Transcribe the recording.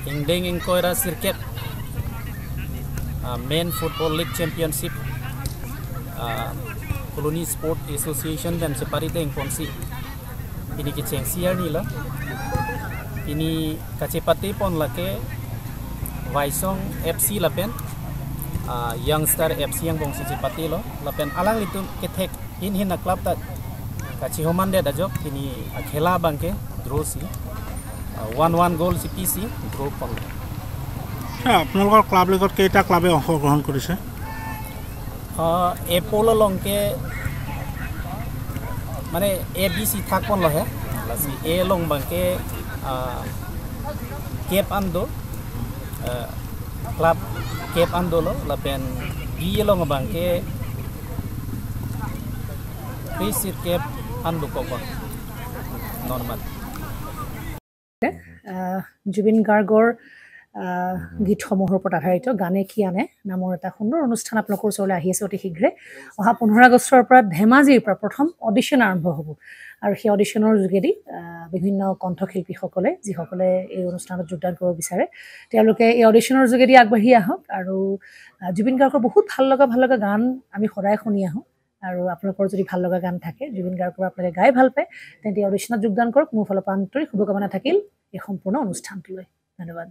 Ingdeng Inkoira Circuit Main Football League Championship Colony Sport Association dan separate yang ponsi ini kiceng siar ni lah ini kacepate pon lake Waisong FC lapen Youngstar FC yang bongsi cepate lo lapen alang itu ketek hin na club tak kacihoman dia dajok ini khela bangke draw si 1-1 goal si PC draw pon আপোনালোকৰ club লিগত কেইটা ক্লাবে অংশগ্ৰহণ কৰিছে এপোলো লংকে মানে ABC থাকপন লহে লাসি এ লং বাংকে কেপ আন্দো ক্লাব কেপ আন্দো লো লাপেন বি লং বাংকে প্রিসিট কেপ আন্দো কোবা নরমাল জুবিন গাৰ্গৰ গীতসমূহৰ ওপৰত আধাৰিত গানে কি আনে নামৰ এটা সুন্দৰ অনুষ্ঠান আপোনালোকৰ ওচৰলৈ আহি আছে অতি শীঘ্ৰে অহা 15 আগষ্টৰ পৰা ধেমাজিৰ পৰা প্ৰথম অডিশ্যন আৰম্ভ হ'ব আৰু সেই অডিশ্যনৰ যোগেদি বিভিন্ন কণ্ঠশিল্পীসকলে যিসকলে এই অনুষ্ঠানত যোগদান কৰিব বিচাৰে তেওঁলোকে এই অডিশ্যনৰ যোগেদি আগবাঢ়ি আহক আৰু জুবিন গাৰ্গৰ বহুত ভাল লগা গান আমি সদায় শুনি আহোঁ আৰু আপোনালোকৰ যদি ভাল লগা গান থাকে জুবিন গাৰ্গৰ আপোনালোকে গাই ভাল পায় তেন্তে অডিশ্যনত যোগদান কৰক মোৰ ফালৰ পৰা আন্তৰিক শুভকামনা থাকিল এই সম্পূৰ্ণ অনুষ্ঠানটোলৈ ধন্যবাদ